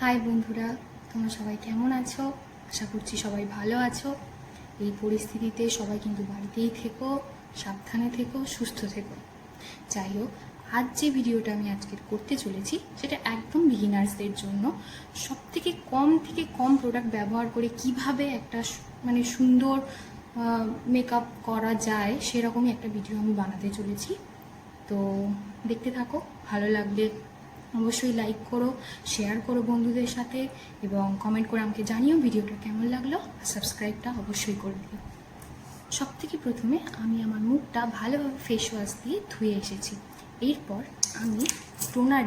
High বন্ধুরা, তোমরা সবাই কেমন আছো? আশা করছি সবাই ভালো আছো। এই পরিস্থিতিতে সবাই কিন্তু বাড়িতেই থেকো, সাবধানে থেকো, সুস্থ থেকো। যাই হোক, আজ যে ভিডিওটা আমি আজকে করতে চলেছি সেটা একদম বিগিনার্সদের জন্য। সবথেকে কম প্রোডাক্ট ব্যবহার করে কিভাবে একটা সুন্দর মেকআপ করা যায় সেরকমই একটা ভিডিও আমি বানাতে চলেছি। তো দেখতে থাকো, ভালো লাগলে অবশ্যই লাইক করো, শেয়ার করো বন্ধুদের সাথে, এবং কমেন্ট করে আমাকে জানিও ভিডিওটা কেমন লাগলো। আর সাবস্ক্রাইবটা অবশ্যই করে দিও। সব থেকে প্রথমে আমি আমার মুখটা ভালোভাবে ফেস ওয়াশ দিয়ে ধুয়ে এসেছি। এরপর আমি টোনার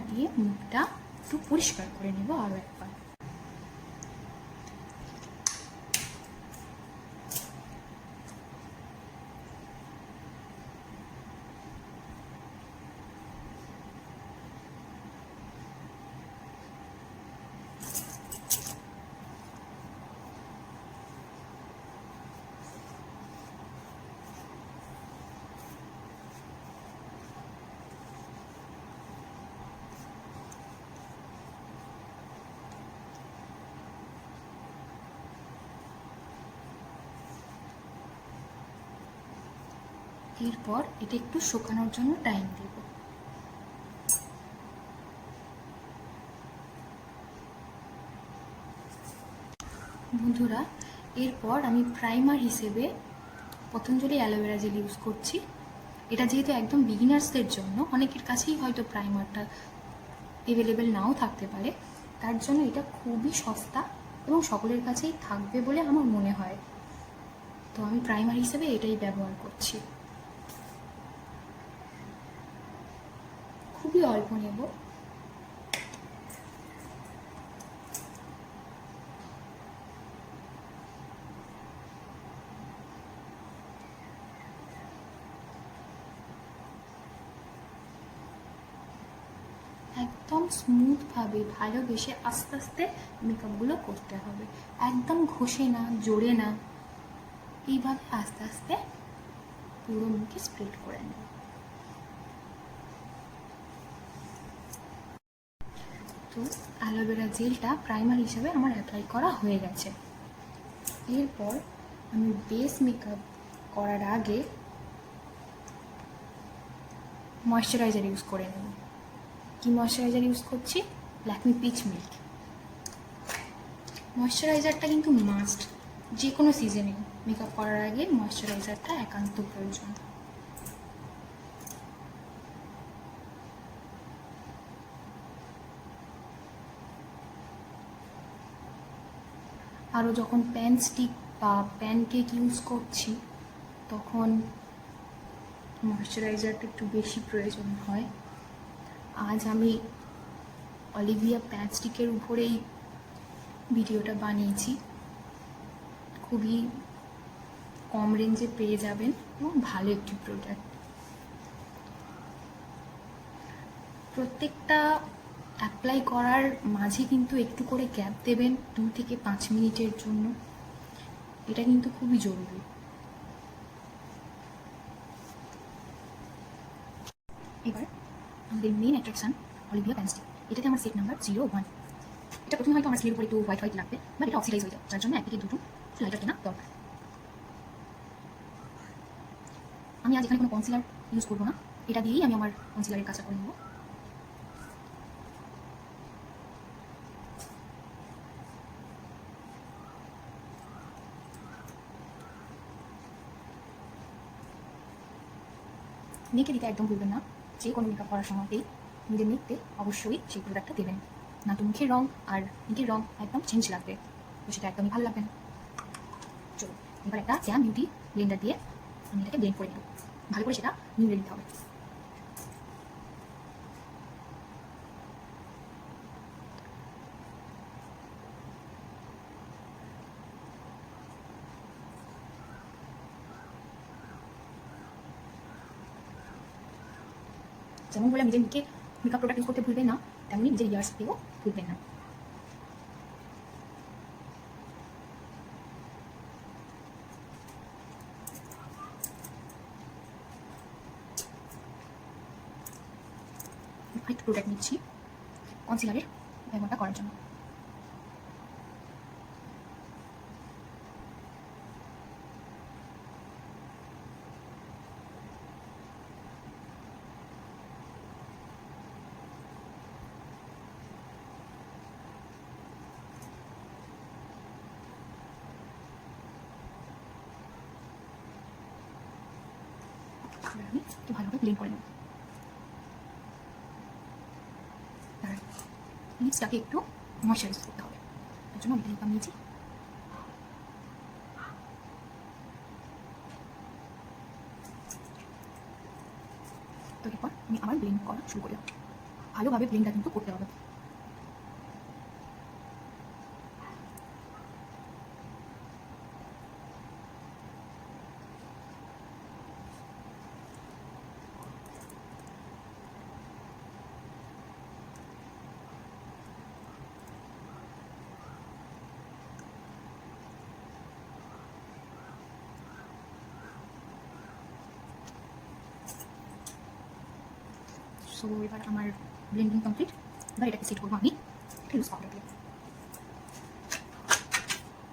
দিয়ে মুখটা একটু পরিষ্কার করে নেব আরও একবার। এরপর এটা একটু শুকানোর জন্য টাইম দেব। বন্ধুরা, এরপর আমি প্রাইমার হিসেবে পতঞ্জলি অ্যালোভেরা জেল ইউজ করছি। এটা যেহেতু একদম বিগিনার্সদের জন্য, অনেকের কাছেই হয়তো প্রাইমারটা অ্যাভেলেবেল নাও থাকতে পারে, তার জন্য এটা খুবই সস্তা এবং সকলের কাছেই থাকবে বলে আমার মনে হয়। তো আমি প্রাইমার হিসেবে এটাই ব্যবহার করছি। খুবই অল্প নেব। একদম স্মুথভাবে ভালোবেসে আস্তে আস্তে মেকআপগুলো করতে হবে। একদম ঘষে না, জোরে না, এইভাবে আস্তে আস্তে পুরো মুখে স্প্রেড করে নেব। তো অ্যালোভেরা জেলটা প্রাইমার হিসেবে আমার অ্যাপ্লাই করা হয়ে গেছে। এরপর আমি বেস মেকআপ করার আগে ময়শ্চারাইজার ইউজ করে নেব। কি ময়শ্চারাইজার ইউজ করছি? Lakme pitch milk. ময়শ্চারাইজারটা কিন্তু মাস্ট, যে কোনো সিজনে মেকআপ করার আগে ময়শ্চারাইজারটা একান্ত প্রয়োজন। আরও যখন প্যান স্টিক বা প্যানকেক ইউজ করছি তখন ময়শ্চারাইজারটা একটু বেশি প্রয়োজন হয়। আজ আমি অলিভিয়া প্যান স্টিকের উপরেই ভিডিওটা বানিয়েছি। খুবই কম রেঞ্জে পেয়ে যাবেন এবং ভালো একটি প্রোডাক্ট। প্রত্যেকটা অ্যাপ্লাই করার মাঝে কিন্তু একটু করে গ্যাপ দেবেন 2 থেকে 5 মিনিটের জন্য। এটা কিন্তু খুবই জরুরি। এবার আমাদের main attraction Olivia pan stick. এটাতে আমার সেট নাম্বার 01। এটা প্রথমে হয়তো আমার স্কিনের উপর একটু হোয়াইট লাগবে, বাট এটা অক্সিডাইজ হয়ে যায়, যার জন্য 1 থেকে 2 লাইটার কেনা দরকার। আমি আজ এখানে কোনো কনসিলার ইউজ করবো না, এটা দিয়েই আমি আমার কনসিলারের কাজটা করে নেব। নেকে দিতে একদম ভুলবেন না। যে কোনো মেকআপ করার সময়তেই নিজের নেকতে অবশ্যই সেই প্রোডাক্টটা দেবেন, না তো মুখের রঙ আর নেকের রঙ একদম চেঞ্জ লাগবে, তো সেটা একদমই ভালো লাগবে না। চলো এবার একটা জ্যাম বিউটি ব্লেন্ডার দিয়ে আমি এটাকে ব্লেন্ড করে নেব। ভালো করে সেটা নিংড়ে নিতে হবে। যেমন বলে নিজের মুখে মেকআপ প্রোডাক্ট ইউজ করতে ভুলবেন না, তেমনি নিজের ইয়ার্স দিয়েও ভুলবেন না। আরেকটু প্রোডাক্ট নিচ্ছি কনসিলারের ব্যবহারটা করার জন্য। আমি একটু ভালোভাবে ব্লেন্ড করে নেব। লিপসটাকে একটু ময়শ্চারাইজ করতে হবে, তার জন্য আমি লিপ বাম নিয়েছি। তো এরপর আমি আবার ব্লেন্ড করা শুরু করলাম। ভালোভাবে ব্লেন্ডটা কিন্তু করতে হবে। সো এবার আমার ব্লেন্ডিং কমপ্লিট। এবার এটাকে সেট করবো আমি লুজ পাউডার দিয়ে।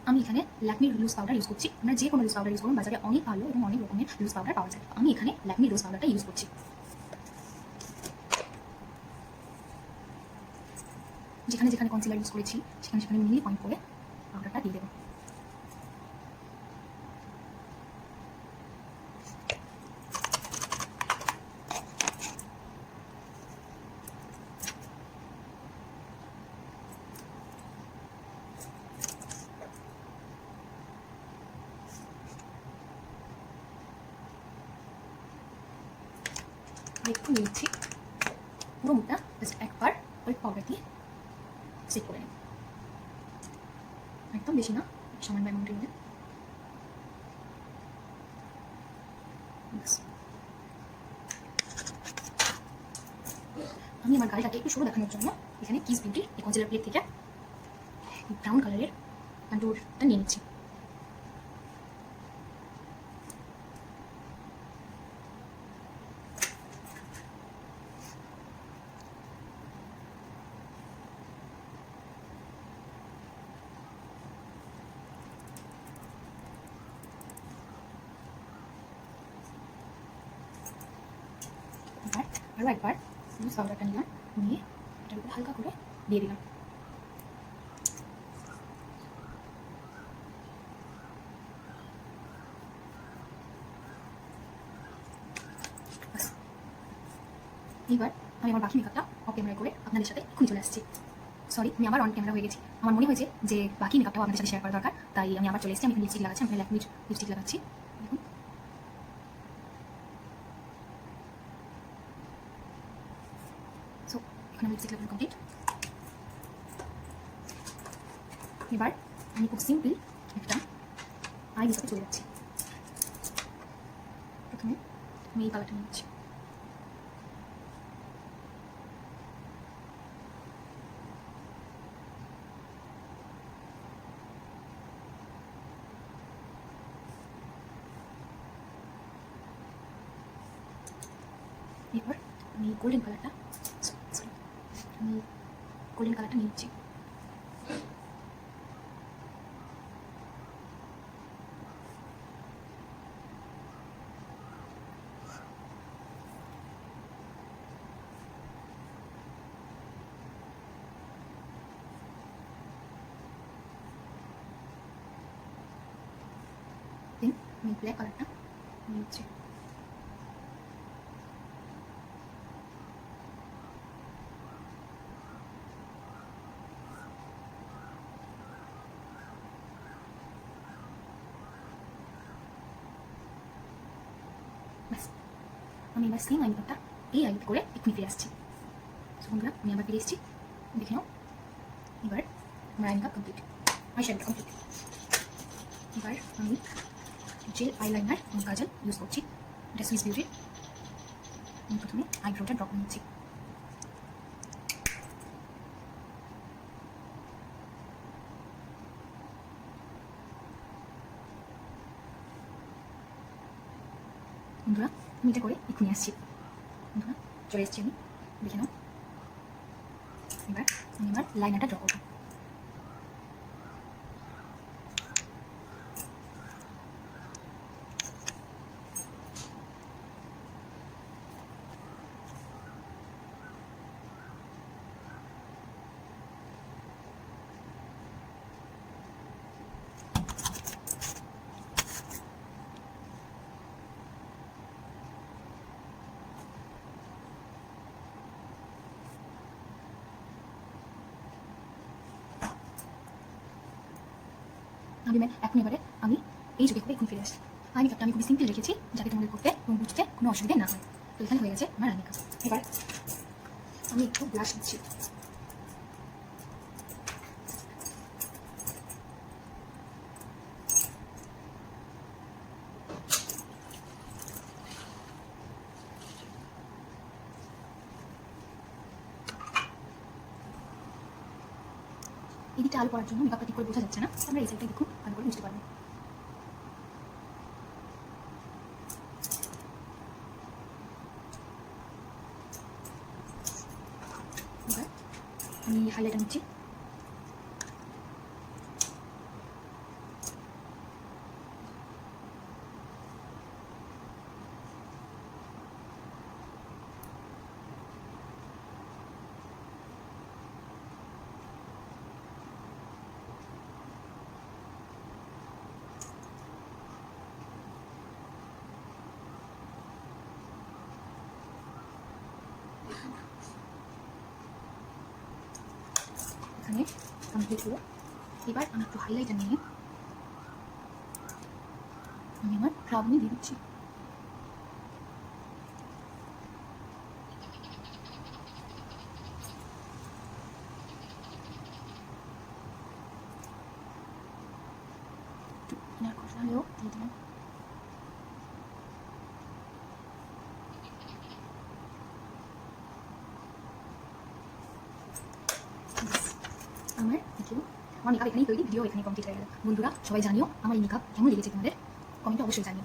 আমি এখানে ল্যাকমির লুজ পাউডার ইউজ করছি। আমরা যে কোনো লুজ পাউডার ইউজ করুন, বাজারে অনেক ভালো এবং অনেক রকমের লুজ পাউডার পাওয়া যায়। আমি এখানে ল্যাকমির লুজ পাউডারটা ইউজ করছি। যেখানে যেখানে কনসিলার ইউজ করেছি সেখানে সেখানে মিলি পয়েন্ট করে পাউডারটা দিয়ে দেবো। একটু নিয়েছি, পুরো মুখটা জাস্ট একবার ওই পাউডার দিয়ে সেট করে নেব। একদম বেশি না, সামান্য অ্যামাউন্টের মধ্যে। আমি আমার গাড়িটাকে একটু শুরু দেখানোর জন্য এখানে কিস বিউটির এই কনসিলার প্লেট থেকে ব্রাউন কালারের কন্ট্যুরটা নিয়ে নিচ্ছি। আরও একবার লুজ পাউডারটা নিলাম, নিয়ে এটার উপরে হালকা করে দিয়ে দিলাম। এবার আমি আমার বাকি মেকআপটা অফ ক্যামেরা করে আপনাদের সাথে এক্ষুনি চলে আসছি। সরি, আমি আবার অন ক্যামেরা হয়ে গেছি। আমার মনে হয়েছে যে বাকি মেকআপটাও আপনাদের সাথে শেয়ার করা দরকার, তাই আমি আবার চলে এসেছি। আমি লিপস্টিক লাগাচ্ছি, আমি ল্যাকমির লিপস্টিক লাগাচ্ছি। দেখুন, সো এখানে লিপস্টিক লাগানো কমপ্লিট। এবার আমি খুব সিম্পল একটা আই মেকআপে চলে যাচ্ছি। প্রথমে আমি এই কালারটা নিচ্ছি। এবার আমি গোল্ডেন কালারটা নিয়ে নিচ্ছি। দেন আমি ব্ল্যাক কালারটা নিয়ে নিচ্ছি। ব্যাস, আমি এবার সেম আই মেকআপটা এই আইতে করে এক্ষুনি ফিরে আসছি। সো বন্ধুরা, আমি আবার ফিরে এসেছি, দেখে নাও। এবার আমার eye makeup complete, eye shadow complete. এবার আমি জেল আইলাইনার এবং কাজল ইউজ করছি। এটা সুইস বিউটির। আমি প্রথমে আইব্রোটা ড্রপ নিচ্ছি। বন্ধুরা, আমি এটা করে এক্ষুনি আসছি। বন্ধুরা, চলে এসেছি আমি, দেখে নাও। এবার আমি এবার লাইনারটা ড্র করবো। আমি এখন এবারে আমি এই যে দেখো এখন ফিরে আসছি। আই মেকআপটা আমি খুবই সিম্পল রেখেছি যাতে তোমাদের করতে এবং বুঝতে কোনো অসুবিধা না হয়। তো এখানে হয়ে গেছে আমার আই মেকআপ। এবার আমি একটু ব্লাশ দিচ্ছি। এদিকটা আলো করার জন্য মেকআপটা ঠিক করে বোঝা যাচ্ছে না, আমরা এই সাইডটা দেখুন ভালো করে বুঝতে পারবো। এবার আমি হাইলাইটার নিচ্ছি। এখানে আমি দেখবো। এবার আমি একটু হাইলাইটার নিয়ে আমি আমার ক্রাউনে দিয়ে দিচ্ছি। একটু ইনার কষালেও দিয়ে দিলাম। আমার মেকআপ এখানেই তৈরি, ভিডিও এখানে কমপ্লিট হয়ে গেল। বন্ধুরা সবাই জানিও আমার এই মেকআপ কেমন লেগেছে তোমাদের, কমেন্টে অবশ্যই জানিও।